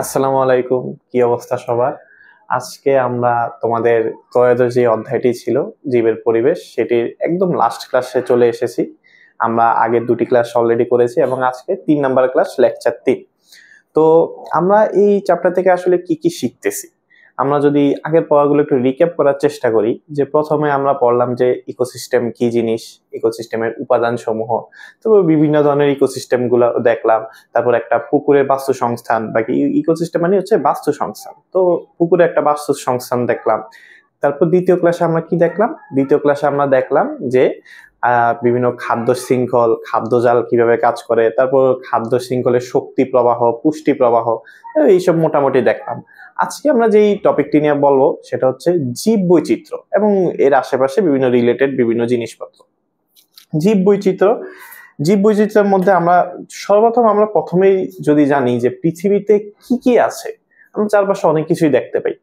আসসালামু আলাইকুম, কি অবস্থা সবার? আজকে আমরা তোমাদের ত্রয়োদশ যে অধ্যায়টি ছিল জীবের পরিবেশ, সেটির একদম লাস্ট ক্লাসে চলে এসেছি। আমরা আগের দুটি ক্লাস অলরেডি করেছি এবং আজকে 3 নাম্বার ক্লাস, লেকচার 3। তো আমরা এই চ্যাপ্টার থেকে আসলে কি কি শিখতেছি, আমরা যদি আগের পড়াগুলো একটু রিক্যাপ করার চেষ্টা করি। যে প্রথমে আমরা পড়লাম যে ইকোসিস্টেম কি জিনিস, ইকোসিস্টেমের উপাদান সমূহ, তারপর বিভিন্ন ধরনের ইকোসিস্টেম গুলো দেখলাম। তারপর একটা পুকুরের বাস্তু সংস্থান, বাকি ইকোসিস্টেম মানে হচ্ছে বাস্তু সংস্থান, তো পুকুরে একটা বাস্তু সংস্থান দেখলাম। তারপর দ্বিতীয় ক্লাসে আমরা কি দেখলাম? দ্বিতীয় ক্লাসে আমরা দেখলাম যে বিভিন্ন খাদ্য শৃঙ্খল, খাদ্যজাল কিভাবে কাজ করে, তারপর খাদ্য শৃঙ্খলের শক্তি প্রবাহ, পুষ্টি প্রবাহ, এইসব মোটামুটি দেখলাম। আজকে আমরা যেই টপিকটি নিয়ে বলবো সেটা হচ্ছে জীব বৈচিত্র্য এবং এর আশেপাশে বিভিন্ন রিলেটেড বিভিন্ন জিনিসপত্র। জীব বৈচিত্র্য, জীব বৈচিত্র্যের মধ্যে আমরা সর্বপ্রথম আমরা প্রথমেই যদি জানি যে পৃথিবীতে কি কি আছে, আমরা চারপাশে অনেক কিছুই দেখতে পাই।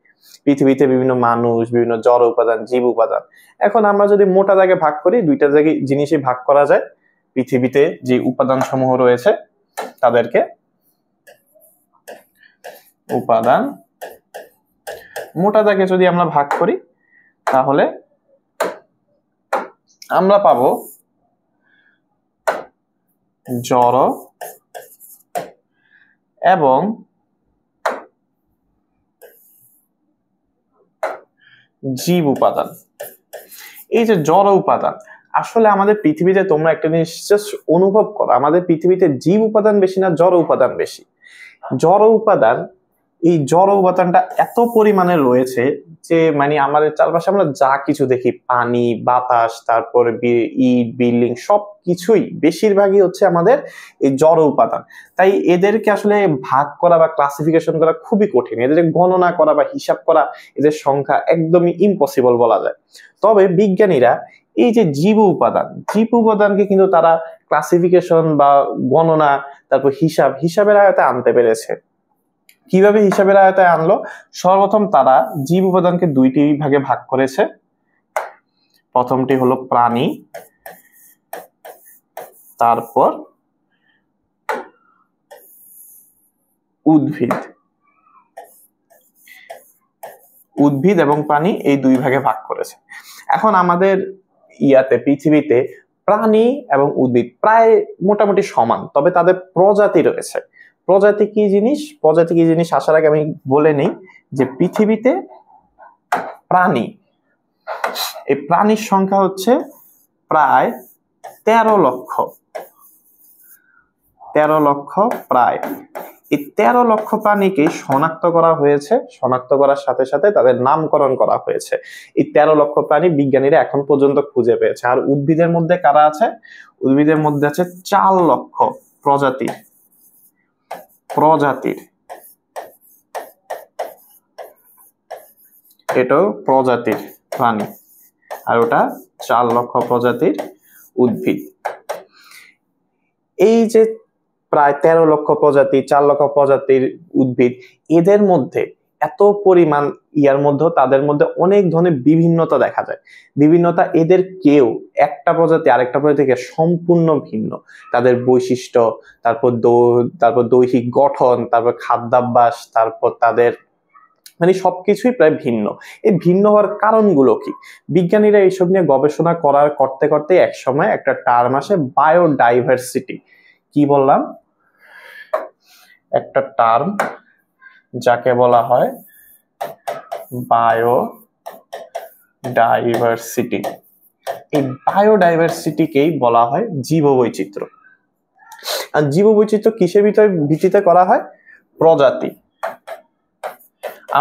পৃথিবীতে বিভিন্ন মানুষ, বিভিন্ন জড় উপাদান, জীব উপাদান। এখন আমরা যদি মোটা দাগে ভাগ করি, দুইটা জায়গায় জিনিসই ভাগ করা যায়। পৃথিবীতে যে উপাদান সমূহ রয়েছে তাদেরকে উপাদান মোটা দাগে যদি আমরা ভাগ করি, তাহলে আমরা পাবো জড় এবং জীব উপাদান। এই যে জড় উপাদান, আসলে আমাদের পৃথিবীতে তোমরা একটা জিনিস জাস্ট অনুভব করো, আমাদের পৃথিবীতে জীব উপাদান বেশি না জড় উপাদান বেশি? জড় উপাদান, এই জড় উপাদানটা এত পরিমাণে রয়েছে যে মানে আমাদের চারপাশে আমরা যা কিছু দেখি, পানি, বাতাস, তারপরে ইট, বিল্ডিং, সবকিছুই বেশিরভাগই হচ্ছে আমাদের এই জড় উপাদান। তাই এদেরকে আসলে ভাগ করা বা ক্লাসিফিকেশন করা খুবই কঠিন, এদের গণনা করা বা হিসাব করা, এদের সংখ্যা একদমই ইম্পসিবল বলা যায়। তবে বিজ্ঞানীরা এই যে জীব উপাদানকে কিন্তু তারা ক্লাসিফিকেশন বা গণনা, তারপর হিসাবের আয়তায় আনতে পেরেছে। কিভাবে হিসাবের আয়তায় আনলো? সর্বপ্রথম তারা জীব উপাদানকে দুইটি ভাগে ভাগ করেছে। প্রথমটি হলো প্রাণী, তারপর উদ্ভিদ এবং প্রাণী, এই দুই ভাগে ভাগ করেছে। এখন আমাদের পৃথিবীতে প্রাণী এবং উদ্ভিদ প্রায় মোটামুটি সমান, তবে তাদের প্রজাতি রয়েছে। প্রজাতি কি জিনিস আসার আগে আমি বলে নেই যে পৃথিবীতে এই প্রাণীর সংখ্যা হচ্ছে প্রায় 13 লক্ষ। প্রায় এই 13 লক্ষ প্রাণীকে শনাক্ত করা হয়েছে। শনাক্ত করার সাথে সাথে তাদের নামকরণ করা হয়েছে। এই 13 লক্ষ প্রাণী বিজ্ঞানীরা এখন পর্যন্ত খুঁজে পেয়েছে। আর উদ্ভিদের মধ্যে কারা আছে? উদ্ভিদের মধ্যে আছে 4 লক্ষ প্রজাতির এটাও প্রজাতির প্রাণী, আর ওটা 4 লক্ষ প্রজাতির উদ্ভিদ। এই যে প্রায় 13 লক্ষ প্রজাতি, 4 লক্ষ প্রজাতির উদ্ভিদ, এদের মধ্যে এত পরিমাণ মধ্যে তাদের মধ্যে অনেক ধরনের বিভিন্নতা দেখা যায়। বিভিন্নতা, এদের কেউ একটা প্রজাতি আরেকটা প্রজাতি থেকে সম্পূর্ণ ভিন্ন। তাদের বৈশিষ্ট্য, তারপর দৈহিক গঠন, তারপর খাদ্যাভ্যাস, তারপর তাদের মানে সবকিছুই প্রায় ভিন্ন। এই ভিন্ন হওয়ার কারণগুলো কি? বিজ্ঞানীরা এইসব নিয়ে গবেষণা করতে করতে এক সময় একটা টার্ম আসে, বায়োডাইভার্সিটি। কি বললাম? একটা টার্ম যাকে বলা হয় বায়োডাইভার্সিটি। এই বায়োডাইভার্সিটিকেই বলা হয় জীববৈচিত্র্য। আর জীববৈচিত্র্য কিসের ভিত্তিতে করা হয়? প্রজাতি।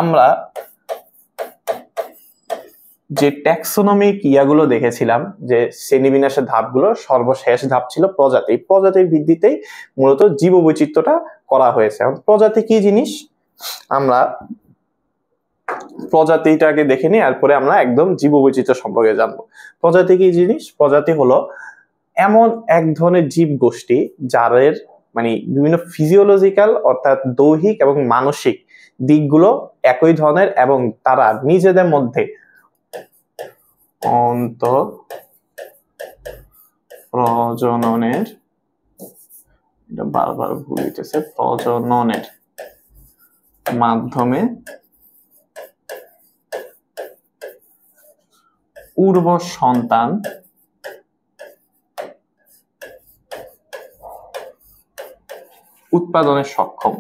আমরা যে ট্যাক্সোনমিক ইয়াগুলো দেখেছিলাম, যে শ্রেণীবিন্যাসের ধাপগুলো, সর্বশেষ ধাপ ছিল প্রজাতি। প্রজাতির ভিত্তিতেই মূলত জীববৈচিত্র্যটা করা হয়েছে। প্রজাতি কি জিনিস আমরা প্রজাতিটাকে দেখে নিই, এরপরে আমরা একদম জীববৈচিত্র্য সম্পর্কে জানবো। প্রজাতি কি জিনিস? প্রজাতি হলো এমন এক ধরনের জীব গোষ্ঠী যাদের মানে বিভিন্ন ফিজিওলজিক্যাল অর্থাৎ দৈহিক এবং মানসিক দিকগুলো একই ধরনের এবং তারা নিজেদের মধ্যে প্রজননের, এটা বারবার ভুল হইতেছে, প্রজননের মাধ্যমে উর্বর সন্তান উৎপাদনে সক্ষম।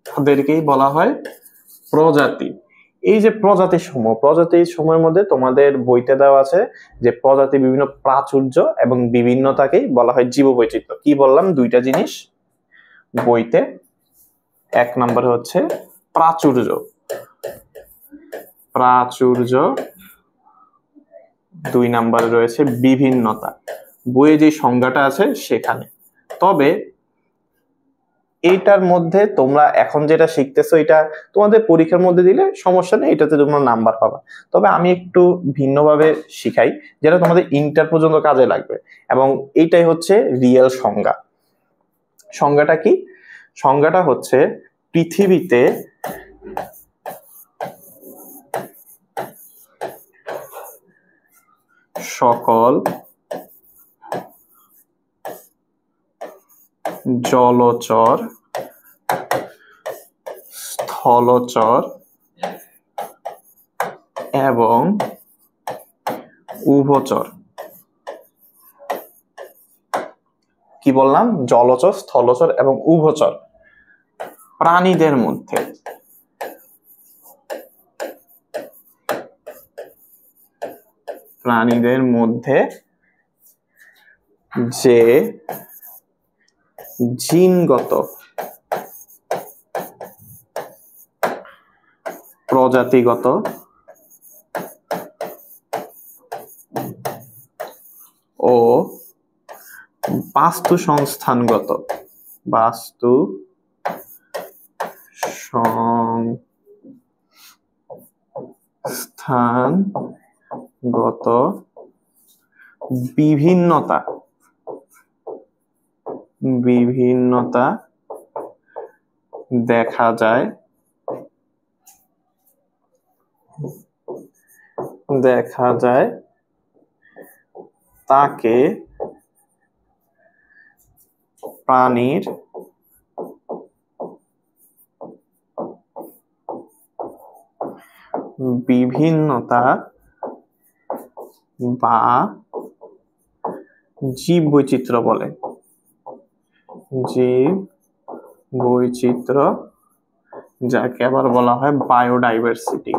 তাদেরকেই বলা হয় প্রজাতি। এই যে প্রজাতির সময়ের মধ্যে তোমাদের বইতে দেওয়া আছে যে প্রজাতি বিভিন্ন প্রাচুর্য এবং বিভিন্নতাকেই বলা হয় জীববৈচিত্র্য। কি বললাম? দুইটা জিনিস বইতে। এক নম্বরে হচ্ছে প্রাচুর্য, দুই নম্বরে রয়েছে বিভিন্নতা। বইয়ে যে সংজ্ঞাটা আছে সেখানে। তবে এইটার মধ্যে তোমরা এখন যেটা শিখতেছো এটা তোমাদের পরীক্ষার মধ্যে দিলে সমস্যা নেই, এটাতে তোমরা নাম্বার পাবা। তবে আমি একটু ভিন্নভাবে শিখাই যেটা তোমাদের ইন্টার পর্যন্ত কাজে লাগবে, এবং এইটাই হচ্ছে রিয়েল সংজ্ঞা। সংজ্ঞাটা কি? সংজ্ঞাটা হচ্ছে পৃথিবীতে সকল জলচর, স্থলচর এবং উভচর। কি বললাম? জলচর, স্থলচর এবং উভচর প্রাণীদের মধ্যে যে জিনগত, প্রজাতিগত ও বাস্তু সংস্থানগত বিভিন্নতা দেখা যায় তাকে প্রাণীর বিভিন্নতা বা জীববৈচিত্র্য বলে। জীববৈচিত্র্য, যাকে আবার বলা হয় বায়োডাইভার্সিটি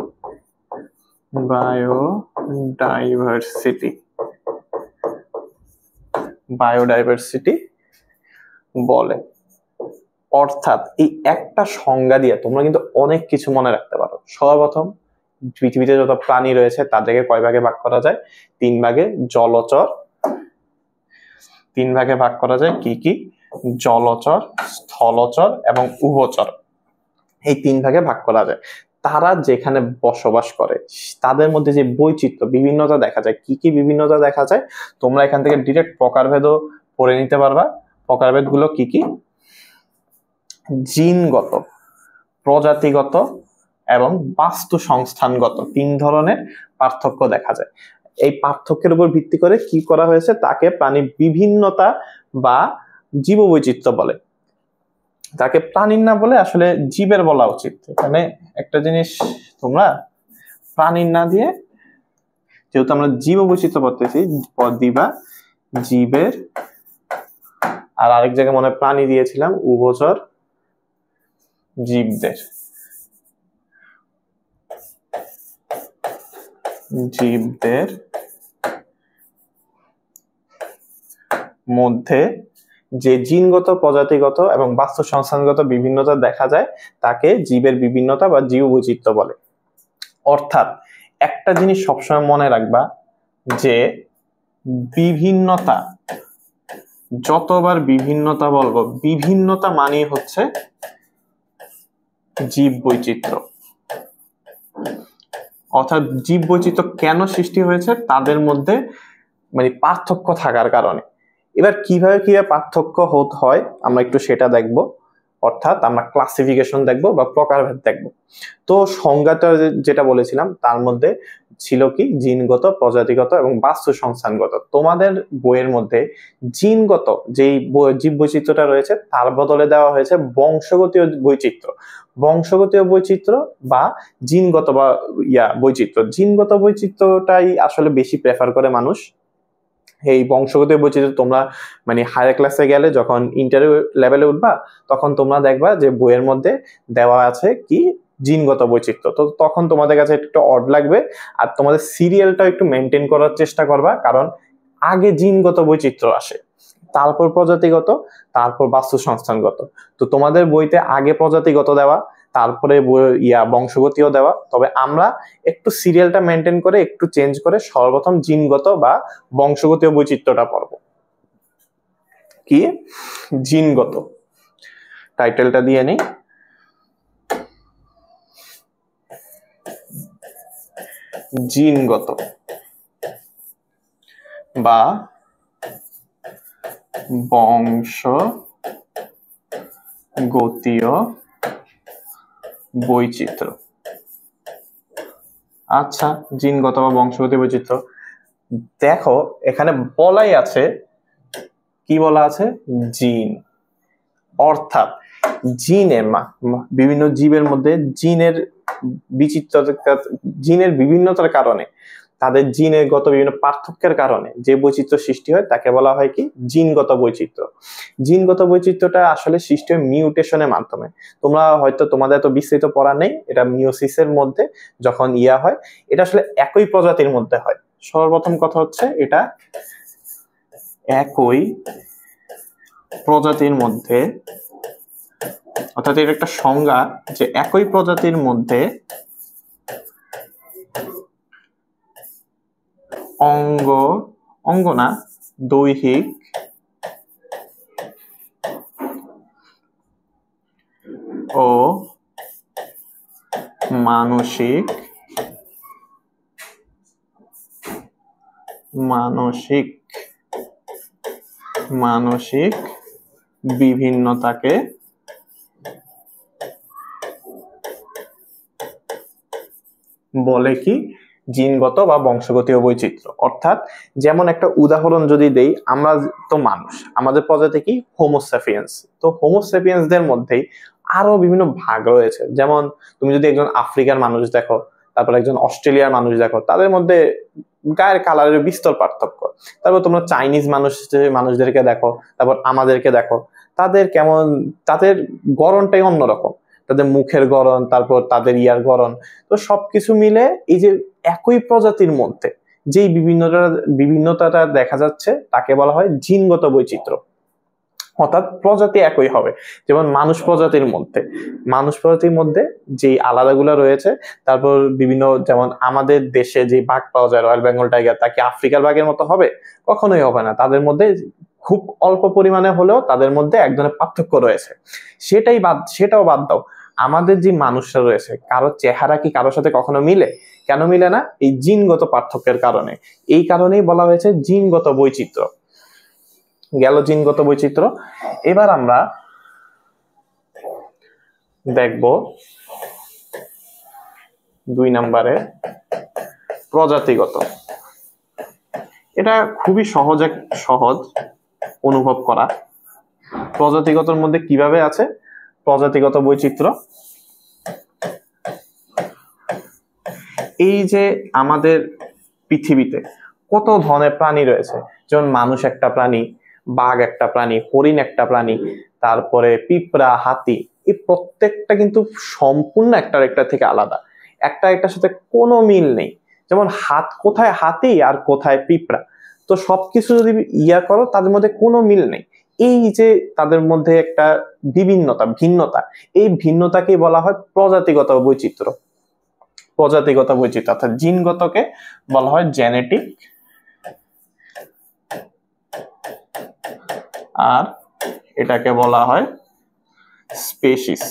বলে। অর্থাৎ এই একটা সংজ্ঞা দিয়ে তোমরা কিন্তু অনেক কিছু মনে রাখতে পারো। সর্বপ্রথম, পৃথিবীতে যত প্রাণী রয়েছে তাদেরকে কয় ভাগে ভাগ করা যায়? 3 ভাগে। জলচর, 3 ভাগে ভাগ করা যায়। কি কি? জলচর, স্থলচর এবং উভচর। এই 3 ভাগে ভাগ করা যায়। তারা যেখানে বসবাস করে তাদের মধ্যে যে বৈচিত্র্য, বিভিন্নতা দেখা যায়। কি কি বিভিন্নতা দেখা যায়? তোমরা এখান থেকে ডিরেক্ট প্রকারভেদও পড়ে নিতে পারবা। প্রকারভেদ গুলো কি কি? জিনগত, প্রজাতিগত এবং বাস্তু সংস্থানগত 3 ধরনের পার্থক্য দেখা যায়। এই পার্থক্যের উপর ভিত্তি করে কি করা হয়েছে? তাকে প্রাণীর বিভিন্নতা বা জীববৈচিত্র্য বলে। তাকে প্রাণীর না বলে আসলে জীবের বলা উচিত। এখানে একটা জিনিস তোমরা প্রাণীর না দিয়ে, যেহেতু আমরা জীববৈচিত্র্য পড়তেছি, দিবা জীবের। আর আরেক জায়গায় মনে প্রাণী দিয়েছিলাম, উভচর, জীবদের মধ্যে যে জিনগত, প্রজাতিগত এবং বাস্তু সংস্থানগত বিভিন্নতা দেখা যায় তাকে জীবের বিভিন্নতা বা জীববৈচিত্র্য বলে। অর্থাৎ একটা জিনিস সবসময় মনে রাখবা যে বিভিন্নতা, যতবার বিভিন্নতা বলবো, বিভিন্নতা মানে হচ্ছে জীববৈচিত্র্য। অর্থাৎ জীববৈচিত্র্য কেন সৃষ্টি হয়েছে? তাদের মধ্যে মানে পার্থক্য থাকার কারণে। এবার কিভাবে পার্থক্য হয় আমরা একটু সেটা দেখব। অর্থাৎ আমরা ক্লাসিফিকেশন দেখব বা প্রকারভেদ দেখব। তো সংজ্ঞাটা যেটা বলেছিলাম তার মধ্যে ছিল কি জিনগত, প্রজাতিগত এবং বাস্তু সংস্থানগত। তোমাদের বইয়ের মধ্যে জিনগত যেই জীব বৈচিত্র্যটা রয়েছে তার বদলে দেওয়া হয়েছে বংশগতীয় বৈচিত্র্য। বংশগতীয় বৈচিত্র্য বা জিনগত বা বৈচিত্র্য, জিনগত বৈচিত্র্যটাই আসলে বেশি প্রেফার করে মানুষ। এই বংশগত বৈচিত্র্য তোমরা মানে হায়ার ক্লাসে গেলে যখন ইন্টারভিউ লেভেলে উঠবা তখন তোমরা দেখবা যে বইয়ের মধ্যে দেওয়া আছে কি জিনগত বৈচিত্র্য। তো তখন তোমাদের কাছে একটু অড লাগবে, আর তোমাদের সিরিয়ালটা একটু মেনটেন করার চেষ্টা করবা, কারণ আগে জিনগত বৈচিত্র্য আসে, তারপর প্রজাতিগত, তারপর বাস্তু সংস্থানগত। তো তোমাদের বইতে আগে প্রজাতিগত দেওয়া, তারপরে বংশগতীয় দেওয়া, তবে আমরা একটু সিরিয়ালটা মেনটেন করে একটু চেঞ্জ করে সর্বপ্রথম জিনগত বা বংশগতীয় বৈচিত্র্যটা পড়ব। কি জিনগত, টাইটেলটা দিয়ে নেই। জিনগত বা বংশগতীয় বৈচিত্র্য। আচ্ছা, জিনগত বা বংশগতীয় বৈচিত্র্য, দেখো এখানে বলাই আছে, কি বলা আছে, জিন, অর্থাৎ জিনের বিভিন্ন জীবের মধ্যে জিনের বিচিত্রতা, জিনের বিভিন্নতার কারণে, তাদের জিনগত বিভিন্ন পার্থক্যের কারণে যে বৈচিত্র্য সৃষ্টি হয় তাকে বলা হয় কি জিনগত বৈচিত্র্য। জিনগত বৈচিত্র্যটা আসলে সৃষ্টি হয় মিউটেশনের মাধ্যমে। তোমরা হয়তো তোমাদের এত বিস্তৃত পড়া নেই, এটা মিওসিসের মধ্যে যখন হয়, এটা আসলে একই প্রজাতির মধ্যে হয়। সর্বপ্রথম কথা হচ্ছে এটা একই প্রজাতির মধ্যে, অর্থাৎ এর একটা সংজ্ঞা যে একই প্রজাতির মধ্যে অঙ্গ না, দৈহিক ও মানসিক বিভিন্নতাকে বলে কি জিনগত বা বংশগতীয় বৈচিত্র্য। অর্থাৎ যেমন একটা উদাহরণ যদি দেই, আমরা তো মানুষ, আমাদের প্রজাতি কি হোমোসেপিয়েন্স। তো হোমোসেপিয়েন্সদের মধ্যেই আরো বিভিন্ন ভাগ রয়েছে। যেমন তুমি যদি একজন আফ্রিকার মানুষ দেখো, তারপর একজন অস্ট্রেলিয়ার মানুষ দেখো, তাদের মধ্যে গায়ের কালারের বিস্তর পার্থক্য। তারপর তোমরা চাইনিজ মানুষদেরকে দেখো, তারপর আমাদেরকে দেখো, তাদের কেমন, তাদের গড়নটাই অন্যরকম, তাদের মুখের গড়ন, তারপর তাদের গড়ন। তো সবকিছু মিলে এই যে একই প্রজাতির মধ্যে যেই বিভিন্নতাটা দেখা যাচ্ছে তাকে বলা হয় জিনগত বৈচিত্র্য। অর্থাৎ প্রজাতি একই হবে। যেমন মানুষ প্রজাতির মধ্যে যে আলাদাগুলো রয়েছে, তারপর বিভিন্ন, যেমন আমাদের দেশে যে বাঘ পাওয়া যায় রয়্যাল বেঙ্গল টাইগার, তা কি আফ্রিকার বাঘের মতো হবে? কখনোই হবে না। তাদের মধ্যে খুব অল্প পরিমাণে হলেও তাদের মধ্যে এক ধরনের পার্থক্য রয়েছে। সেটাও বাদ দাও, আমাদের যে মানুষরা রয়েছে, কারোর চেহারা কি কারোর সাথে কখনো মিলে? কেন মিলে না? এই জিনগত পার্থক্যের কারণে। এই কারণেই বলা হয়েছে জিনগত বৈচিত্র্য। গেল জিনগত বৈচিত্র্য। এবার আমরা দেখব 2 নম্বরে প্রজাতিগত। এটা খুবই সহজ অনুভব করা। প্রজাতিগতর মধ্যে কিভাবে আছে প্রজাতিগত বৈচিত্র্য? এই যে আমাদের পৃথিবীতে কত ধরনের প্রাণী রয়েছে, যেমন মানুষ একটা প্রাণী, বাঘ একটা প্রাণী, হরিণ একটা প্রাণী, তারপরে পিঁপড়া, হাতি, এই প্রত্যেকটা কিন্তু সম্পূর্ণ একটা থেকে আলাদা, একটার সাথে কোনো মিল নেই। যেমন কোথায় হাতি আর কোথায় পিঁপড়া, তো সবকিছু যদি করো তাদের মধ্যে কোনো মিল নেই। এই যে তাদের মধ্যে একটা ভিন্নতা, এই ভিন্নতাকেই বলা হয় প্রজাতিগত বৈচিত্র্য। অর্থাৎ জিনগতকে বলা হয় জেনেটিক, আর এটাকে বলা হয় স্পেসিস।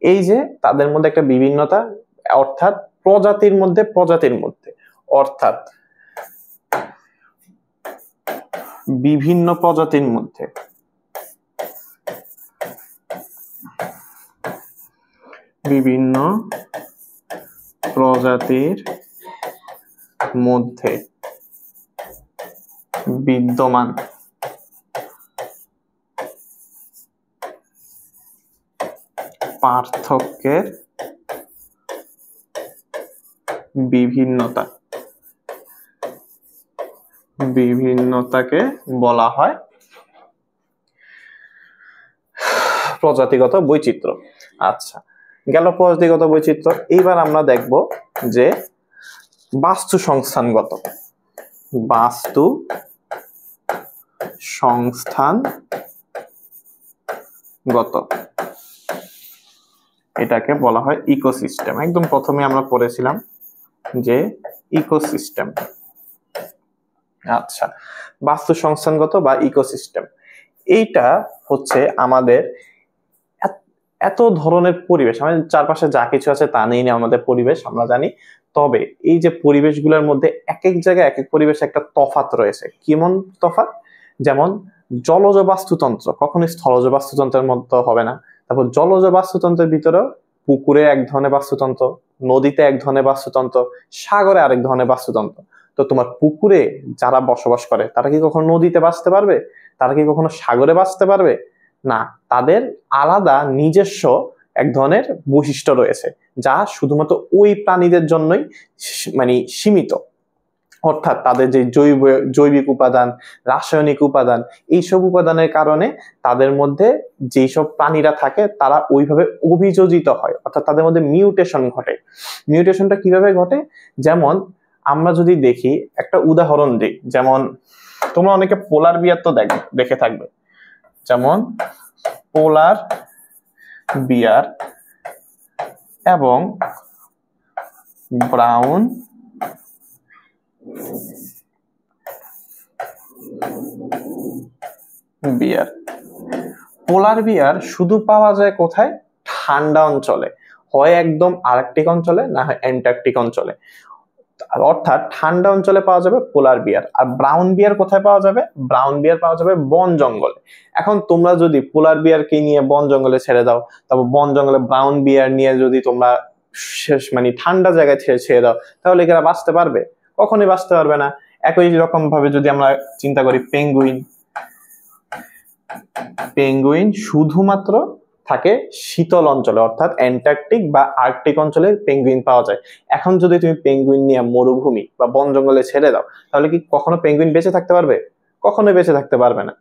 এই যে তাদের মধ্যে একটা বিভিন্নতা, অর্থাৎ প্রজাতির মধ্যে অর্থাৎ বিভিন্ন প্রজাতির মধ্যে বিভিন্ন প্রজাতির মধ্যে বিদ্যমান পার্থক্যের বিভিন্নতাকে বলা হয় প্রজাতিগত বৈচিত্র্য। আচ্ছা, গেল প্রজাতিগত বৈচিত্র্য। এইবার আমরা দেখব যে বাস্তু সংস্থানগত এটাকে বলা হয় ইকোসিস্টেম। একদম প্রথমে আমরা পড়েছিলাম যে ইকোসিস্টেম। আচ্ছা, বাস্তু সংস্থানগত বা ইকোসিস্টেম, এইটা হচ্ছে আমাদের এত ধরনের পরিবেশ, আমাদের চারপাশে যা কিছু আছে তা নিয়ে আমাদের পরিবেশ আমরা জানি। তবে এই যে পরিবেশগুলোর মধ্যে এক এক জায়গায় এক এক পরিবেশে একটা তফাৎ রয়েছে। কেমন তফাৎ? যেমন জলজ বাস্তুতন্ত্র কখনো স্থলজ বাস্তুতন্ত্রের মতো হবে না। তারপর জলজ বাস্তুতন্ত্রের ভিতরেও পুকুরে এক ধরনের বাস্তুতন্ত্র, নদীতে এক ধরনের বাস্তুতন্ত্র, সাগরে আরেক ধরনের বাস্তুতন্ত্র। তো তোমার পুকুরে যারা বসবাস করে তারা কি কখনো নদীতে বাঁচতে পারবে? তারা কি কখনো সাগরে বাঁচতে পারবে? না, তাদের আলাদা নিজস্ব এক ধরনের বৈশিষ্ট্য রয়েছে যা শুধুমাত্র ওই প্রাণীদের জন্যই মানে সীমিত। অর্থাৎ তাদের যে জৈবিক উপাদান, রাসায়নিক উপাদান, এইসব উপাদানের কারণে তাদের মধ্যে যেসব প্রাণীরা থাকে তারা ওইভাবে অভিযোজিত হয়, অর্থাৎ তাদের মধ্যে মিউটেশন ঘটে। মিউটেশনটা কিভাবে ঘটে? যেমন আমরা যদি দেখি, একটা উদাহরণ দিই, যেমন তোমরা অনেকে পোলার বিয়ার তো দেখে থাকবে, যেমন পোলার বিয়ার এবং ব্রাউন বিয়ার। পোলার বিয়ার শুধু পাওয়া যায় কোথায়? ঠান্ডা অঞ্চলে, হয় একদম আর্কটিক অঞ্চলে, না হয় অ্যান্টার্কটিক অঞ্চলে। অর্থাৎ ঠান্ডা অঞ্চলে পাওয়া যাবে পোলার বিয়ার। আর ব্রাউন বিয়ার কোথায় পাওয়া যাবে? ব্রাউন বিয়ার পাওয়া যাবে বন জঙ্গলে। এখন তোমরা যদি পোলার বিয়ারকে নিয়ে বন জঙ্গলে ছেড়ে দাও, তারপর বন জঙ্গলে ব্রাউন বিয়ার নিয়ে যদি তোমরা মানে ঠান্ডা জায়গায় ছেড়ে দাও, তাহলে এরা বাঁচতে পারবে? কখনোই বাঁচতে পারবে না। একই রকম ভাবে যদি আমরা চিন্তা করি পেঙ্গুইন শুধুমাত্র থাকে শীতল অঞ্চলে, অর্থাৎ অ্যান্টার্কটিক বা আর্কটিক অঞ্চলে পেঙ্গুইন পাওয়া যায়। এখন যদি তুমি পেঙ্গুইন নিয়ে মরুভূমি বা বন জঙ্গলে ছেড়ে দাও, তাহলে কি কখনো পেঙ্গুইন বেঁচে থাকতে পারবে? কখনোই বেঁচে থাকতে পারবে না।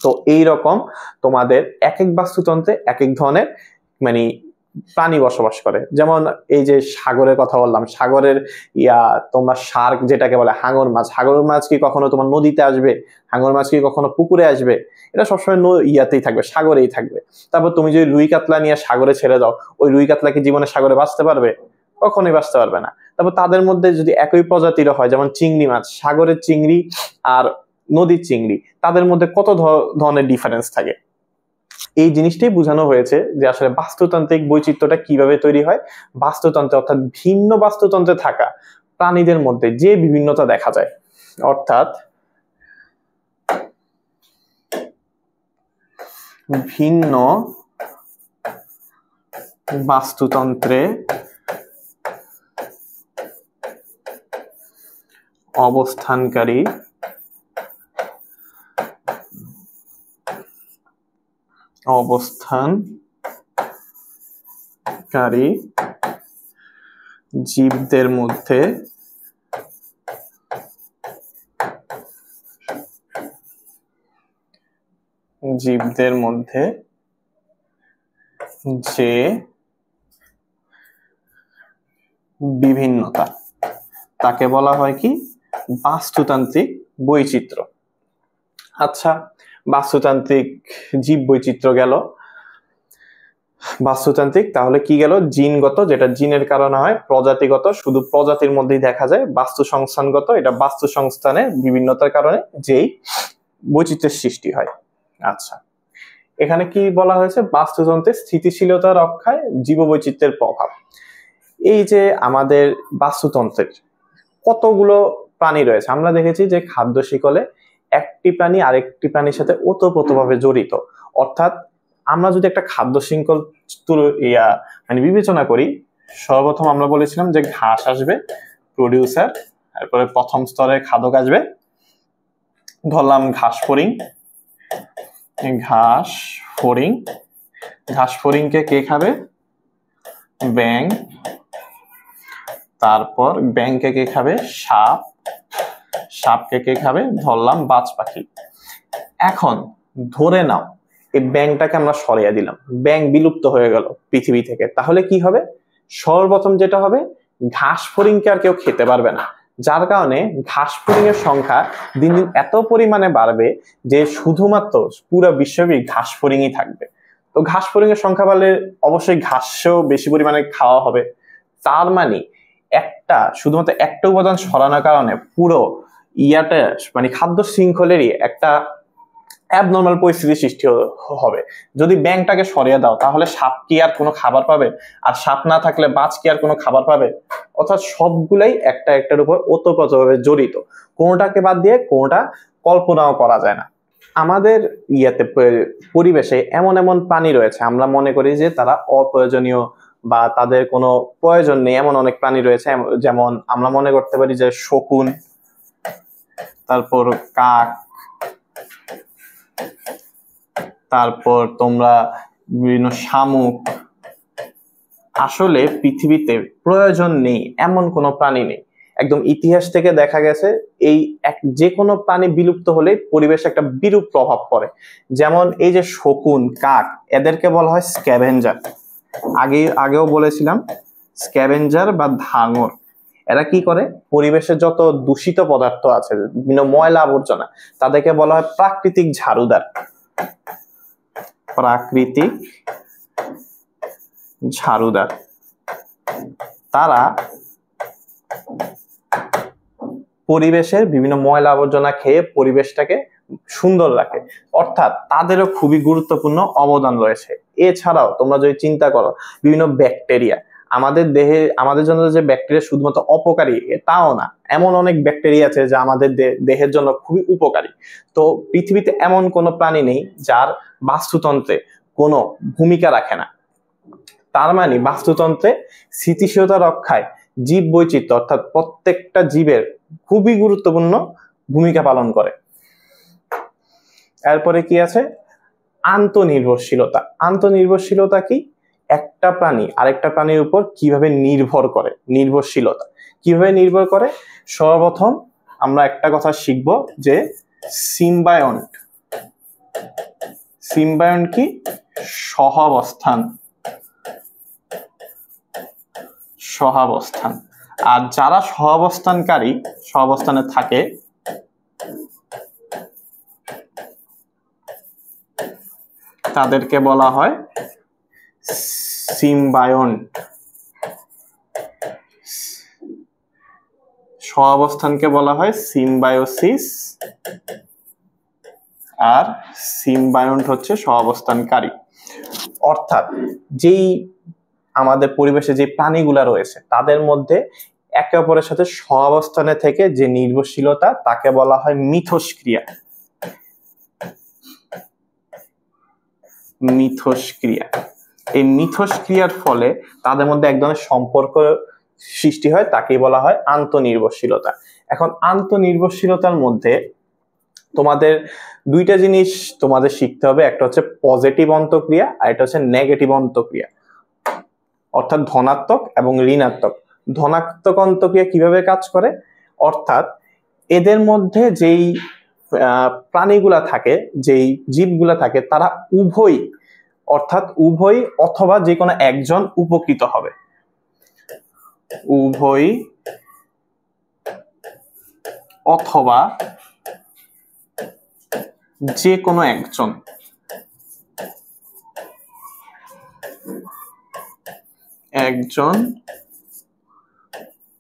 তো এই রকম তোমাদের এক এক বাস্তুতন্ত্রে এক এক ধরনের মানে প্রাণী বসবাস করে। যেমন এই যে সাগরের কথা বললাম, সাগরের তোমরা শার্ক যেটাকে বলে হাঙর মাছ, হাঙর মাছ কি কখনো তোমার নদীতে আসবে? হাঙর মাছ কি কখনো পুকুরে আসবে? এটা সবসময় ইয়াতেই থাকবে, সাগরেই থাকবে। তারপর তুমি যদি রুই কাতলা নিয়ে সাগরে ছেড়ে দাও, ওই রুই কাতলা কি জীবনে সাগরে বাঁচতে পারবে? কখনোই বাঁচতে পারবে না। তারপর তাদের মধ্যে যদি একই প্রজাতির হয়, যেমন চিংড়ি মাছ, সাগরের চিংড়ি আর নদীর চিংড়ি, তাদের মধ্যে কত ধরনের ডিফারেন্স থাকে। এই জিনিসটাই বোঝানো হয়েছে যে আসলে বাস্তুতান্ত্রিক বৈচিত্র্যটা কিভাবে তৈরি হয়। বাস্তুতন্ত্রে অর্থাৎ ভিন্ন বাস্তুতন্ত্রে থাকা প্রাণীদের মধ্যে যে বিভিন্নতা দেখা যায়, অর্থাৎ ভিন্ন বাস্তুতন্ত্রে অবস্থানকারী জীবদের মধ্যে যে বিভিন্নতা তাকে বলা হয় কি? বাস্তুতান্ত্রিক বৈচিত্র্য। আচ্ছা, বাস্তুতান্ত্রিক জীব বৈচিত্র্য গেল। বাস্তুতান্ত্রিক তাহলে কি গেল? জিনগত, যেটা জিনের কারণে হয়। প্রজাতিগত, শুধু প্রজাতির মধ্যেই দেখা যায়। বাস্তু সংস্থানগত, এটা বাস্তু সংস্থানের বিভিন্নতার কারণে যেই বৈচিত্র্যের সৃষ্টি হয়। আচ্ছা, এখানে কি বলা হয়েছে? বাস্তুতন্ত্রের স্থিতিশীলতা রক্ষায় জীববৈচিত্র্যের প্রভাব। এই যে আমাদের বাস্তুতন্ত্রের কতগুলো প্রাণী রয়েছে, আমরা দেখেছি যে খাদ্য শিকলে একটি প্রাণী আরেকটি প্রাণীর সাথে ওতপ্রোতভাবে জড়িত। অর্থাৎ আমরা যদি একটা খাদ্য শৃঙ্খল মানে বিবেচনা করি, সর্বপ্রথম আমরা বলেছিলাম যে ঘাস আসবে, প্রডিউসার, তারপরে প্রথম স্তরের খাদক আসবে, ধরলাম ঘাস ফড়িং। ঘাস ফড়িং, ঘাস ফড়িংকে কে খাবে? ব্যাঙ। তারপর ব্যাঙকে কে খাবে? সাপ। সাপকে কে খাবে? ধরলাম বাজ পাখি। এখন ধরে নাও এই ব্যাঙটাকে আমরা সরিয়ে দিলাম, ব্যাঙ বিলুপ্ত হয়ে গেল পৃথিবী থেকে, তাহলে কি হবে? সর্বপ্রথম যেটা হবে, ঘাস ফড়িংকে আর কেউ খেতে পারবে না, যার কারণে ঘাস ফড়িং এর সংখ্যা দিন দিন এত পরিমাণে বাড়বে যে শুধুমাত্র পুরো বিশ্বব্যাপী ঘাস ফড়িংই থাকবে। তো ঘাস ফড়িং এর সংখ্যা বাড়লে অবশ্যই ঘাসও বেশি পরিমাণে খাওয়া হবে। তার মানে শুধুমাত্র একটা উপাদান সরানোর কারণে পুরো মানে খাদ্য শৃঙ্খলেরই একটা অ্যাবনর্মাল পরিস্থিতি সৃষ্টি হবে। যদি ব্যাঙটাকে সরিয়ে দাও তাহলে সাপ কি আর কোনো খাবার পাবে? আর সাপ না থাকলে বাজ কি আর কোনো খাবার পাবে? অর্থাৎ সবগুলাই একটা একটার উপর ওতপ্রোতভাবে জড়িত, কোনোটাকে বাদ দিয়ে কোনোটা কল্পনাও করা যায় না। আমাদের পরিবেশে এমন এমন প্রাণী রয়েছে, আমরা মনে করি যে তারা অপ্রয়োজনীয় বা তাদের কোনো প্রয়োজন নেই, এমন অনেক প্রাণী রয়েছে। যেমন আমরা মনে করতে পারি যে শকুন, তারপর কাক, তারপর তোমরা বিভিন্ন শামুক। আসলে পৃথিবীতে প্রয়োজন নেই এমন কোনো প্রাণী নেই। একদম ইতিহাস থেকে দেখা গেছে এই যে কোনো প্রাণী বিলুপ্ত হলে পরিবেশে একটা বিরূপ প্রভাব পড়ে। যেমন এই যে শকুন, কাক, এদেরকে বলা হয় স্ক্যাভেঞ্জার। আগেও বলেছিলাম স্ক্যাভেঞ্জার বা ধাঙর। এরা কি করে? পরিবেশে যত দূষিত পদার্থ আছে, বিভিন্ন ময়লা আবর্জনা, তাদেরকে বলা হয় প্রাকৃতিক ঝাড়ুদার। প্রাকৃতিক ঝাড়ুদার। তারা পরিবেশের বিভিন্ন ময়লা আবর্জনা খেয়ে পরিবেশটাকে সুন্দর রাখে, অর্থাৎ তাদেরও খুবই গুরুত্বপূর্ণ অবদান রয়েছে। এছাড়াও তোমরা যদি চিন্তা করো, বিভিন্ন ব্যাকটেরিয়া আমাদের জন্য যে ব্যাকটেরিয়া শুধুমাত্র অপকারী তাও না, এমন অনেক ব্যাকটেরিয়া আছে যা আমাদের দেহের জন্য খুবই উপকারী। তো পৃথিবীতে এমন কোনো প্রাণী নেই যার বাস্তুতন্ত্রে কোনো ভূমিকা রাখে না। তার মানে বাস্তুতন্ত্রে স্থিতিশীলতা রক্ষায় জীব বৈচিত্র্য অর্থাৎ প্রত্যেকটা জীবের খুবই গুরুত্বপূর্ণ ভূমিকা পালন করে। এরপরে কি আছে? আন্তঃনির্ভরশীলতা। আন্তঃনির্ভরশীলতা কি? একটা প্রাণী আরেকটা প্রাণীর উপর কিভাবে নির্ভর করে, নির্ভরশীলতা কিভাবে নির্ভর করে। সর্বপ্রথম আমরা একটা কথা শিখব যে সিম্বায়ন্ট। সিম্বায়ন্ট কি? সহাবস্থান। সহাবস্থান। আর যারা সহাবস্থানে থাকে তাদেরকে বলা হয় সিম্বায়ন্ট। সহাবস্থানকে বলা হয় সিম্বায়োসিস, আর সিম্বায়ন্ট হচ্ছে সহাবস্থানকারী। অর্থাৎ যেই আমাদের পরিবেশে যে প্রাণীগুলা রয়েছে তাদের মধ্যে একে অপরের সাথে সহাবস্থানে থেকে যে নির্ভরশীলতা তাকে বলা হয় মিথস্ক্রিয়া। মিথস্ক্রিয়া। এই মিথস্ক্রিয়ার ফলে তাদের মধ্যে এক ধরনের সম্পর্ক সৃষ্টি হয়, তাকেই বলা হয় আন্তঃনির্ভরশীলতা। এখন আন্তঃনির্ভরশীলতার মধ্যে তোমাদের দুইটা জিনিস তোমাদের শিখতে হবে, একটা হচ্ছে পজিটিভ অন্তঃক্রিয়া আর এটা হচ্ছে নেগেটিভ অন্তঃক্রিয়া, অর্থাৎ ধনাত্মক এবং ঋণাত্মক। ধনাত্মক অন্তঃক্রিয়া কিভাবে কাজ করে? অর্থাৎ এদের মধ্যে যেই প্রাণীগুলা থাকে, যেই জীবগুলা থাকে, তারা উভয় অথবা যে কোনো একজন উপকৃত হবে। উভয় অথবা যে কোনো একজন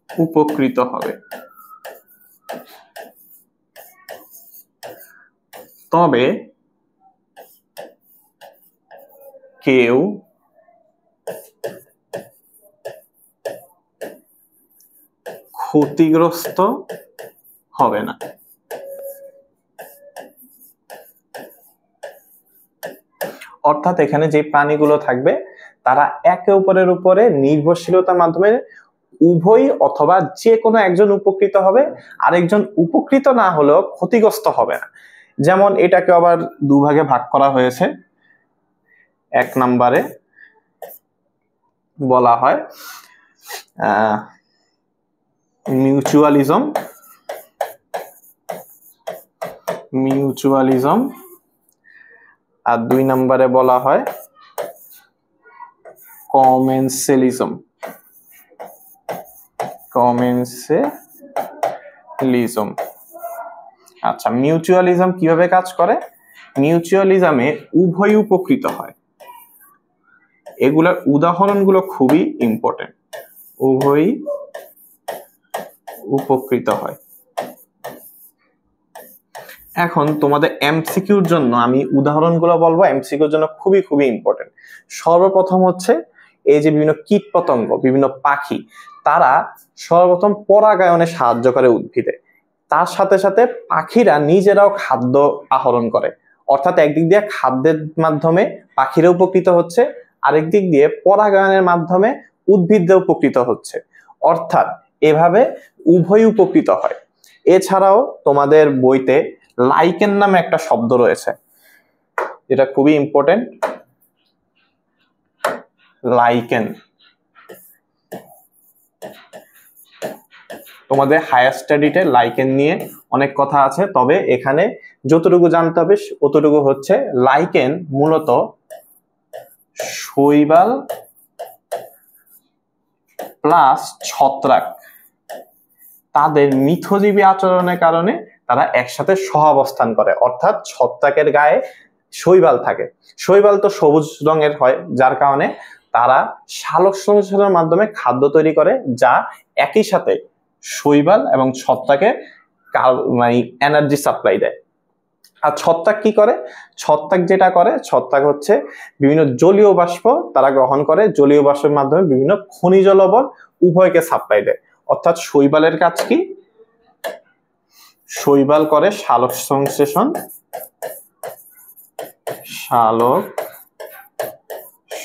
উপকৃত হবে। তবে কেউ ক্ষতিগ্রস্ত হবে না। অর্থাৎ এখানে যে প্রাণীগুলো থাকবে তারা একে অপরের উপরে নির্ভরশীলতার মাধ্যমে উভয় অথবা যে কোনো একজন উপকৃত হবে, আরেকজন উপকৃত না হলেও ক্ষতিগ্রস্ত হবে না। যেমন এটাকে আবার দুভাগে ভাগ করা হয়েছে। এক নম্বরে বলা হয় মিউচুয়ালিজম, আর 2 নম্বরে বলা হয় কমেন্সেলিজম। আচ্ছা, মিউচুয়ালিজম কিভাবে কাজ করে? মিউচুয়ালিজমে উভয় উপকৃত হয়। এগুলোর উদাহরণগুলো খুবই ইম্পর্টেন্ট। উভয় উপকৃত হয়। এখন তোমাদের এমসিকিউর জন্য আমি উদাহরণগুলো বলবো, এমসিকিউর জন্য খুবই খুবই ইম্পর্টেন্ট। সর্বপ্রথম হচ্ছে এই যে বিভিন্ন কীট পতঙ্গ, বিভিন্ন পাখি, তারা সর্বপ্রথম পরাগায়নে সাহায্য করে উদ্ভিদে। তার সাথে সাথে পাখিরা নিজেরাও খাদ্য আহরণ করে, অর্থাৎ একদিক দিয়ে খাদ্যের মাধ্যমে পাখিরা উপকৃত হচ্ছে, আরেক দিক দিয়ে পরাগায়নের মাধ্যমে উদ্ভিদরা উপকৃত হচ্ছে, অর্থাৎ এভাবে উভয় উপকৃত হয়। এছাড়াও তোমাদের বইতে লাইকেন নামে একটা শব্দ রয়েছে, যেটা খুবই ইম্পর্টেন্ট। লাইকেন তোমাদের হায়ার স্টাডিতে লাইকেন নিয়ে অনেক কথা আছে, তবে এখানে যতটুকু জানতে হবে অতটুকু হচ্ছে লাইকেন মূলত শৈবাল প্লাস ছত্রাক, তাদের মিথজীবী আচরণের কারণে তারা একসাথে সহাবস্থান করে, অর্থাৎ ছত্রাকের গায়ে শৈবাল থাকে। শৈবাল তো সবুজ রঙের হয়, যার কারণে তারা সালোক সংশ্লেষণের মাধ্যমে খাদ্য তৈরি করে, যা একই সাথে শৈবাল এবং ছত্রাকে এনার্জি সাপ্লাই দেয়। আর ছত্রাক কি করে? ছত্রাক যেটা করে, ছত্রাক হচ্ছে বিভিন্ন জলীয় বাষ্প তারা গ্রহণ করে, জলীয় বাষ্পের মাধ্যমে বিভিন্ন খনিজ লবণ উভয়কে সাপ্লাই দেয়। অর্থাৎ শৈবালের কাজ কি? শৈবাল করে সালোক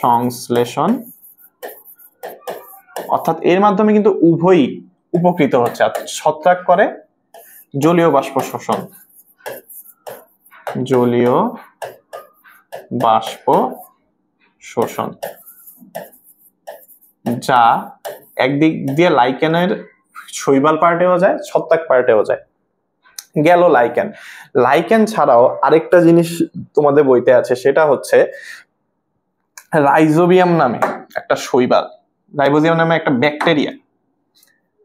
সংশ্লেষণ, অর্থাৎ এর মাধ্যমে কিন্তু উভয়ই উপকৃত হচ্ছে। আর ছত্রাক করে জলীয় বাষ্প শোষণ, যা একদিক দিয়ে লাইকেনের শৈবাল পার্টেও যায়, ছত্রাক পার্টেও যায়। গেল লাইকেন। লাইকেন ছাড়াও আরেকটা জিনিস তোমাদের বইতে আছে, সেটা হচ্ছে রাইজোবিয়াম নামে একটা শৈবাল, রাইজোবিয়াম নামে একটা ব্যাকটেরিয়া।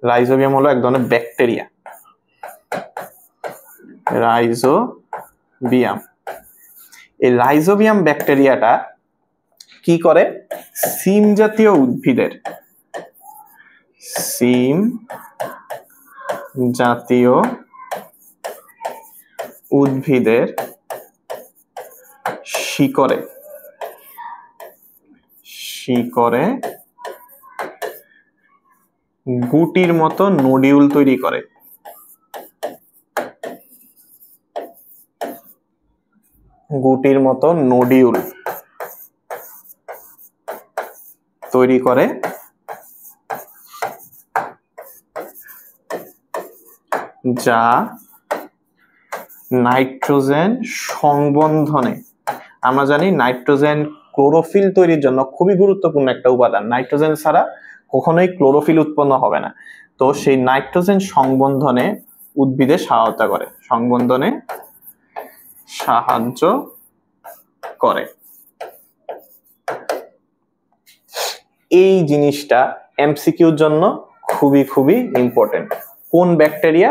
রাইজোবিয়াম হলো এক ধরনের ব্যাকটেরিয়া। রাইজোবিয়াম, এই রাইজোবিয়াম ব্যাকটেরিয়াটা কি করে? সিম জাতীয় উদ্ভিদের শিকড়ে গুটির মতো নডিউল তৈরি করে। যা নাইট্রোজেন সংবন্ধনে, আমরা জানি নাইট্রোজেন ক্লোরোফিল তৈরির জন্য খুবই গুরুত্বপূর্ণ একটা উপাদান। নাইট্রোজেন ছাড়া কখনোই ক্লোরোফিল উৎপন্ন হবে না। তো সেই নাইট্রোজেন সংবন্ধনে উদ্ভিদে সাহায্য করে। এই জিনিসটা এমসিকিউর জন্য খুবই খুবই ইম্পর্টেন্ট। কোন ব্যাকটেরিয়া?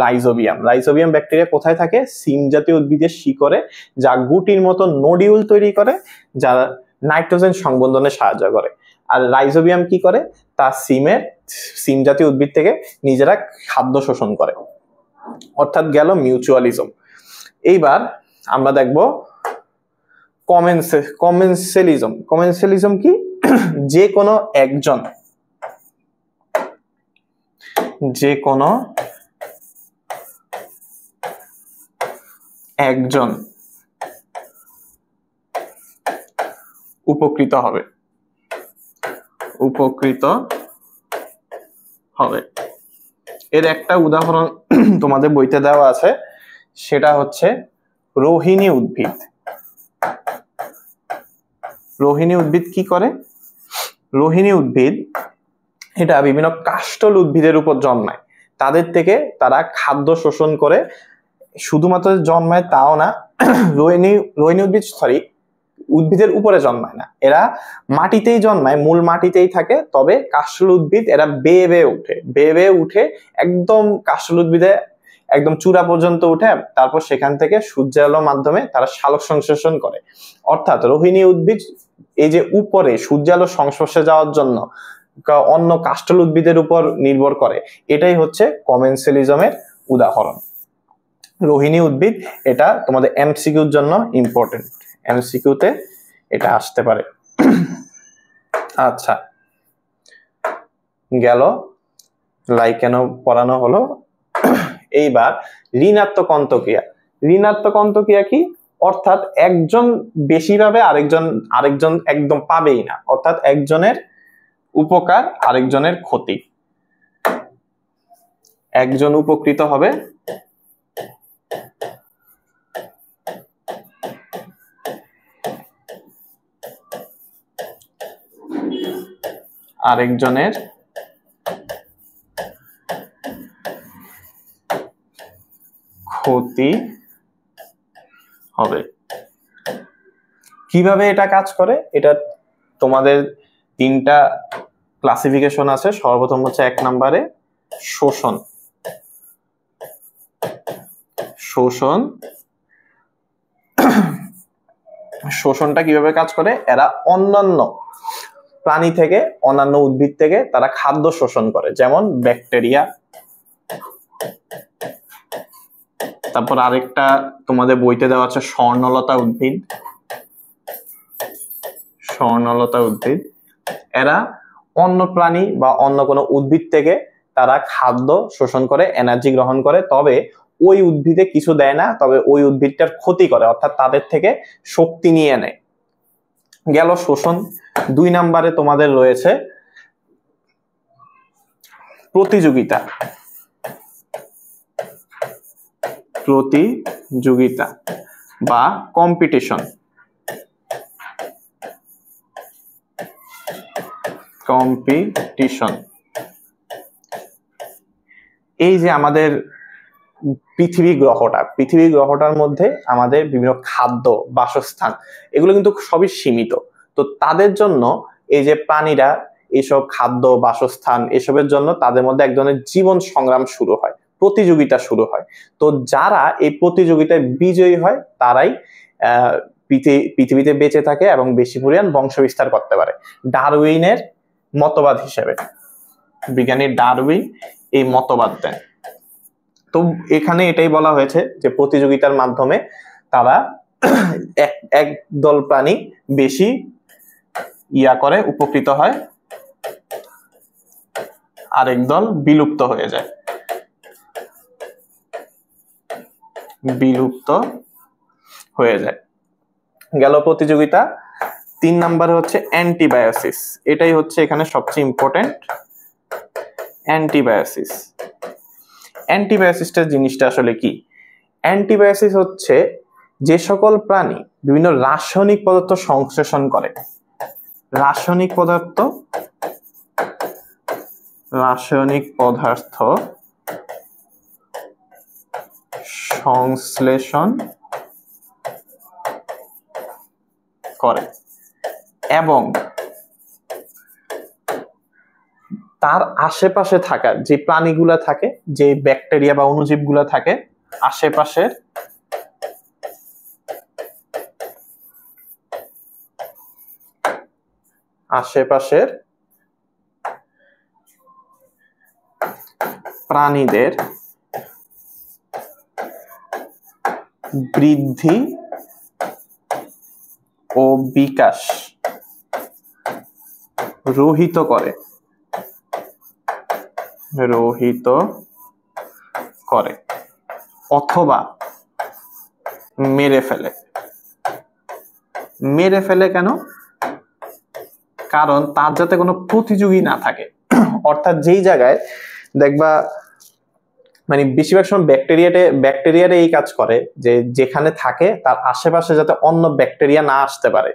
রাইজোবিয়াম। রাইজোবিয়াম ব্যাকটেরিয়া কোথায় থাকে? সিম জাতীয় উদ্ভিদের শিকড়ে, যা গুটির মতো নডিউল তৈরি করে, যা নাইট্রোজেন সংবন্ধনে সাহায্য করে। আর রাইজোবিয়াম কি করে? তা সিম জাতীয় উদ্ভিদ থেকে নিজেরা খাদ্য শোষণ করে, অর্থাৎ গেল মিউচুয়ালিজম। এইবার আমরা দেখব কমেন্সেলিজম কি? যে কোনো একজন উপকৃত হবে। উপকৃত হবে। এর একটা উদাহরণ তোমাদের বইতে দেওয়া আছে, সেটা হচ্ছে রোহিণী উদ্ভিদ। রোহিণী উদ্ভিদ কি করে? রোহিণী উদ্ভিদ এটা বিভিন্ন কাষ্ঠল উদ্ভিদের উপর জন্মায়, তাদের থেকে তারা খাদ্য শোষণ করে। শুধুমাত্র জন্মায় তাও না, রোহিণী উদ্ভিদ উদ্ভিদের উপরে জন্মায় না, এরা মাটিতেই জন্মায়, মূল মাটিতেই থাকে। তবে কাষ্ঠল উদ্ভিদ এরা বেয়ে বেয়ে উঠে একদম কাষ্ঠল উদ্ভিদে একদম চূড়া পর্যন্ত উঠে, তারপর সেখান থেকে সূর্যালোর মাধ্যমে তারা সালোক সংশ্লেষণ করে। অর্থাৎ রোহিণী উদ্ভিদ এই যে উপরে সূর্যালোর সংস্পর্শে যাওয়ার জন্য অন্য কাষ্ঠল উদ্ভিদের উপর নির্ভর করে, এটাই হচ্ছে কমেন্সেলিজমের উদাহরণ। রোহিণী উদ্ভিদ, এটা তোমাদের এমসিকিউর জন্য ইম্পর্টেন্ট, এমসিকিউতে এটা আসতে পারে। আচ্ছা, গেল লাইকেনো পড়ানো হলো। এইবার ঋণাত্মক অন্তক্রিয়া। ঋণাত্মক অন্তক্রিয়া কি? অর্থাৎ একজন বেশি পাবে, আরেকজন একদম পাবেই না, অর্থাৎ একজনের উপকার আরেকজনের ক্ষতি। একজন উপকৃত হবে, আরেকজনের ক্ষতি হবে। কিভাবে এটা কাজ করে? এটা তোমাদের তিনটা ক্লাসিফিকেশন আছে। সর্বপ্রথম হচ্ছে 1 নম্বরে শোষণ। শোষণটা কিভাবে কাজ করে? এরা অন্যান্য প্রাণী থেকে, অন্যান্য উদ্ভিদ থেকে তারা খাদ্য শোষণ করে, যেমন ব্যাকটেরিয়া। তারপর আরেকটা তোমাদের বইতে দেওয়া আছে স্বর্ণলতা উদ্ভিদ। এরা অন্য প্রাণী বা অন্য কোনো উদ্ভিদ থেকে তারা খাদ্য শোষণ করে, এনার্জি গ্রহণ করে, তবে ওই উদ্ভিদে কিছু দেয় না, তবে ওই উদ্ভিদটার ক্ষতি করে, অর্থাৎ তাদের থেকে শক্তি নিয়ে নেয়। গেল শোষণ। 2 নম্বরে তোমাদের রয়েছে প্রতিযোগিতা। বা কম্পিটিশন। এই যে আমাদের পৃথিবী গ্রহটার মধ্যে আমাদের বিভিন্ন খাদ্য, বাসস্থান, এগুলো কিন্তু সবই সীমিত। তো তাদের জন্য এই যে প্রাণীরা এইসব খাদ্য, বাসস্থান এসবের জন্য তাদের মধ্যে এক ধরনের জীবন সংগ্রাম শুরু হয়, প্রতিযোগিতা শুরু হয়। তো যারা এই প্রতিযোগিতায় বিজয়ী হয় তারাই পৃথিবীতে বেঁচে থাকে এবং বেশি পরিমাণ বংশ বিস্তার করতে পারে। ডারউইনের মতবাদ হিসেবে, বিজ্ঞানী ডারউইন এই মতবাদ দেন। তো এখানে এটাই বলা হয়েছে যে প্রতিযোগিতার মাধ্যমে তারা এক দল প্রাণী বেশি করে, উপকৃত হয়, আরেক দল বিলুপ্ত হয়ে যায়। গেল প্রতিযোগিতা। 3 নম্বরে হচ্ছে অ্যান্টিবায়োসিস। এটাই হচ্ছে এখানে সবচেয়ে ইম্পর্টেন্ট, অ্যান্টিবায়োসিসটা জিনিসটা আসলে কি? অ্যান্টিবায়োসিস হচ্ছে যে সকল প্রাণী বিভিন্ন রাসায়নিক পদার্থ সংশ্লেষণ করে। রাসায়নিক পদার্থ সংশ্লেষণ করে এবং তার আশেপাশে থাকা যে প্রাণীগুলা থাকে, যে ব্যাকটেরিয়া বা অণুজীবগুলা থাকে, আশেপাশের প্রাণীদের বৃদ্ধি ও বিকাশ রহিত করে অথবা মেরে ফেলে। কেন? কারণ তার যাতে কোনো প্রতিযোগী না থাকে। অর্থাৎ যেই জায়গায় দেখবা মানে বেশিরভাগ সময় ব্যাকটেরিয়াটা এই কাজ করে যে যেখানে থাকে তার আশেপাশে যাতে অন্য ব্যাকটেরিয়া না আসতে পারে,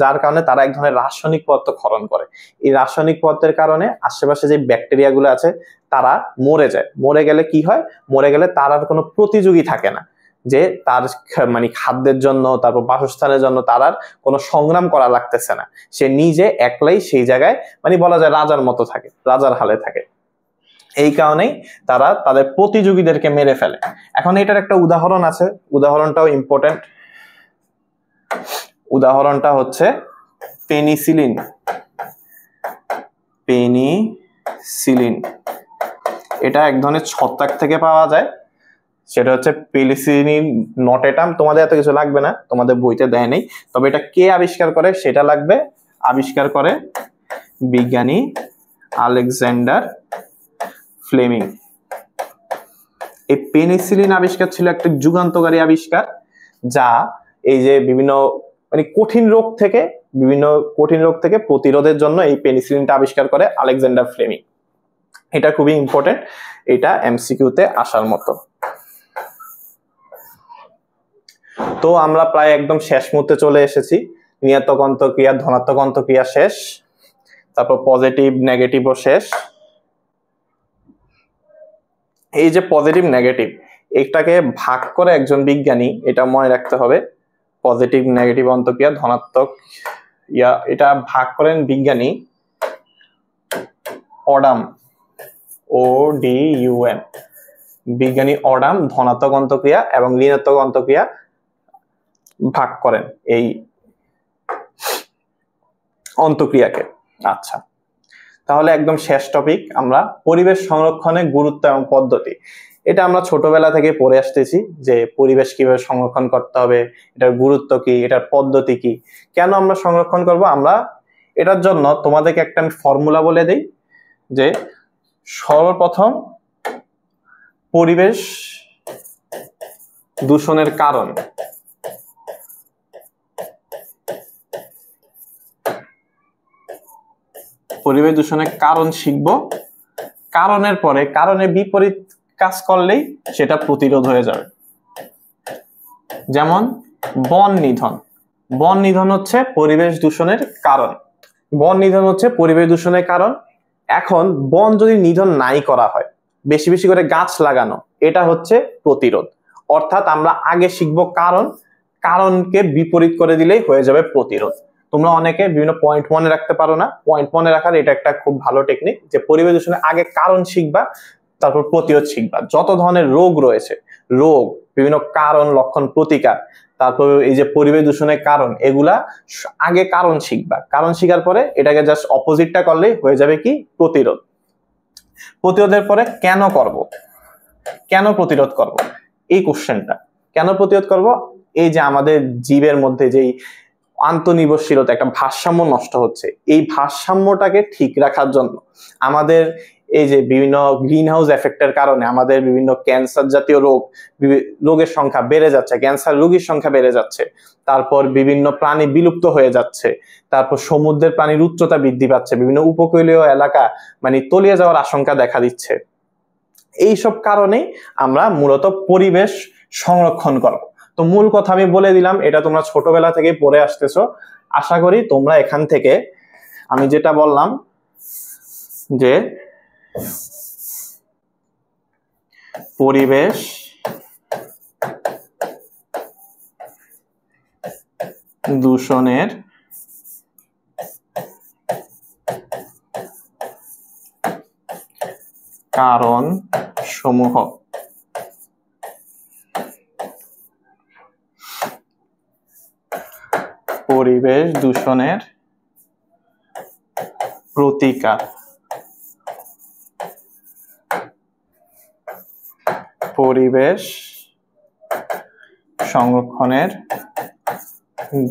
যার কারণে তারা এক ধরনের রাসায়নিক পদার্থ ক্ষরণ করে। এই রাসায়নিক পদার্থের কারণে আশেপাশে যে ব্যাকটেরিয়া গুলো আছে তারা মরে যায়। মরে গেলে কি হয়, মরে গেলে তার আর কোনো প্রতিযোগী থাকে না, যে তার মানে খাদ্যের জন্য তারপর বাসস্থানের জন্য তার আর কোনো সংগ্রাম করা লাগতেছে না, সে নিজে একলাই সেই জায়গায় মানে বলা যায় রাজার মতো থাকে, রাজার হালে থাকে। এই কারণেই তারা তাদের প্রতিযোগীদেরকে মেরে ফেলে। এখন এটার একটা উদাহরণ আছে, উদাহরণটাও ইম্পর্টেন্ট। উদাহরণটা হচ্ছে পেনিসিলিন। পেনিসিলিন এটা এক ধরনের ছত্রাক থেকে পাওয়া যায়, সেটা হচ্ছে পেনিসিলিন নটেটাম। তোমাদের এত কিছু লাগবে না, তোমাদের বইতে দেয় নেই। তবে এটা কে আবিষ্কার করে সেটা লাগবে। আবিষ্কার করে বিজ্ঞানী আলেকজান্ডার ফ্লেমিং। এই পেনিসিলিন আবিষ্কার ছিল একটা যুগান্তকারী আবিষ্কার, যা এই যে বিভিন্ন মানে কঠিন রোগ থেকে প্রতিরোধের জন্য এই পেনিসিলিনটা আবিষ্কার করে আলেকজান্ডার ফ্লেমিং। এটা খুবই ইম্পর্টেন্ট, এটা এমসিকিউতে আসার মতো। তো আমরা প্রায় একদম শেষ মুহূর্তে চলে এসেছি। ঋণাত্মক অন্তঃক্রিয়া, ধনাত্মক অন্তঃক্রিয়া শেষ, তারপর পজিটিভ নেগেটিভও শেষ। এই যে পজিটিভ নেগেটিভ এটাকে ভাগ করে একজন বিজ্ঞানী, এটা মনে রাখতে হবে, পজিটিভ নেগেটিভ অন্তঃক্রিয়া ধনাত্মক এটা ভাগ করেন বিজ্ঞানী অডাম, ODUM। বিজ্ঞানী অডাম ধনাত্মক অন্তঃক্রিয়া এবং ঋণাত্মক অন্তঃক্রিয়া ভাগ করেন এই অন্তঃক্রিয়াকে। আচ্ছা, তাহলে একদম শেষ টপিক আমরা পরিবেশ সংরক্ষণের গুরুত্ব এবং পদ্ধতি। এটা আমরা ছোটবেলা থেকে পড়ে আসতেছি যে পরিবেশ কিভাবে সংরক্ষণ করতে হবে, এটার গুরুত্ব কি, এটার পদ্ধতি কি, কেন আমরা সংরক্ষণ করব। আমরা এটার জন্য তোমাদেরকে একটা আমি ফর্মুলা বলে দেই যে সর্বপ্রথম পরিবেশ দূষণের কারণ। পরিবেশ দূষণের কারণ শিখবো, কারণের পরে কারণের বিপরীত কাজ করলেই সেটা প্রতিরোধ হয়ে যাবে। যেমন বন নিধন। বন নিধন হচ্ছে পরিবেশ দূষণের কারণ। বন নিধন হচ্ছে পরিবেশ দূষণের কারণ। এখন বন যদি নিধন নাই করা হয়, বেশি বেশি করে গাছ লাগানো, এটা হচ্ছে প্রতিরোধ। অর্থাৎ আমরা আগে শিখবো কারণ, কারণকে বিপরীত করে দিলেই হয়ে যাবে প্রতিরোধ। তোমরা অনেকে বিভিন্ন পয়েন্ট মনে রাখতে পারো না, পয়েন্ট মনে রাখার এটা একটা খুব ভালো টেকনিক, যে পরিবেশ দূষণের আগে কারণ শিখবা, তারপর প্রতিরোধ শিখবা। যত ধরনের রোগ রয়েছে, রোগ, বিভিন্ন কারণ, লক্ষণ, প্রতিকার, তারপর এই যে পরিবেশ দূষণের কারণ, এগুলা আগে কারণ শিখবা। কারণ শিখার পরে এটাকে জাস্ট অপোজিটটা করলেই হয়ে যাবে কি প্রতিরোধ। প্রতিরোধের পরে কেন করব, কেন প্রতিরোধ করব, এই কোশ্চেনটা কেন প্রতিরোধ করব। এই যে আমাদের জীবের মধ্যে যেই আন্তঃনির্ভরশীলতা, একটা ভারসাম্য নষ্ট হচ্ছে, এই ভারসাম্যটাকে ঠিক রাখার জন্য আমাদের এই যে বিভিন্ন গ্রিন হাউস এফেক্টের কারণে আমাদের বিভিন্ন ক্যান্সার জাতীয় রোগের সংখ্যা বেড়ে যাচ্ছে, ক্যান্সার রোগীর সংখ্যা বেড়ে যাচ্ছে, তারপর বিভিন্ন প্রাণী বিলুপ্ত হয়ে যাচ্ছে, তারপর সমুদ্রের প্রাণীর উচ্চতা বৃদ্ধি পাচ্ছে, বিভিন্ন উপকূলীয় এলাকা মানে তলিয়ে যাওয়ার আশঙ্কা দেখা দিচ্ছে। এইসব কারণে আমরা মূলত পরিবেশ সংরক্ষণ করব। তো মূল কথা আমি বলে দিলাম, এটা তোমরা ছোটবেলা থেকে পড়ে আসতেছো। আশা করি তোমরা এখান থেকে আমি যেটা বললাম যে পরিবেশ দূষণের কারণ সমূহ, পরিবেশ দূষণের প্রতিকার, পরিবেশ সংরক্ষণের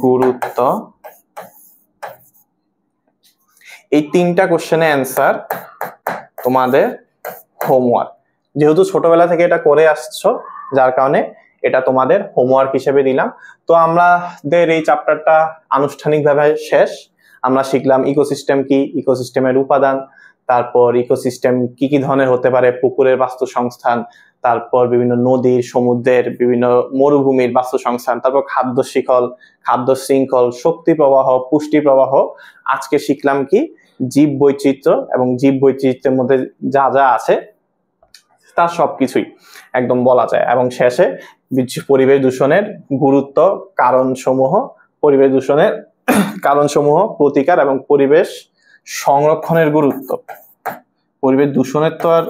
গুরুত্ব, এই তিনটা কোশ্চেনের অ্যান্সার তোমাদের হোমওয়ার্ক। যেহেতু ছোটবেলা থেকে এটা করে আসছো, যার কারণে এটা তোমাদের হোমওয়ার্ক হিসেবে দিলাম। তো আমাদের এই চ্যাপ্টারটা আনুষ্ঠানিকভাবে শেষ। আমরা শিখলাম ইকোসিস্টেম কি, ইকোসিস্টেমের উপাদান, তারপর ইকোসিস্টেম কি কি ধরনের হতে পারে, পুকুরের বাস্তুসংস্থান, তারপর বিভিন্ন নদীর, সমুদ্রের, বিভিন্ন মরুভূমির বাস্তুসংস্থান, তারপর খাদ্য শিকল, খাদ্য শৃঙ্খল, শক্তি প্রবাহ, পুষ্টি প্রবাহ। আজকে শিখলাম কি জীব বৈচিত্র্য, এবং জীব বৈচিত্র্যের মধ্যে যা যা আছে তার সবকিছুই একদম বলা যায়। এবং শেষে পরিবেশ দূষণের গুরুত্ব, কারণসমূহ, পরিবেশ দূষণের কারণসমূহ, প্রতিকার এবং পরিবেশ সংরক্ষণের গুরুত্ব। পরিবেশ দূষণের তো আর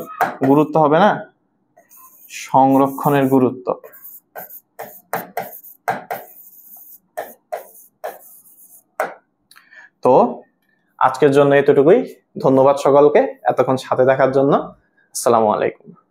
গুরুত্ব হবে না, সংরক্ষণের গুরুত্ব। তো আজকের জন্য এতটুকুই। ধন্যবাদ সকলকে এতক্ষণ সাথে থাকার জন্য। আসসালামু আলাইকুম।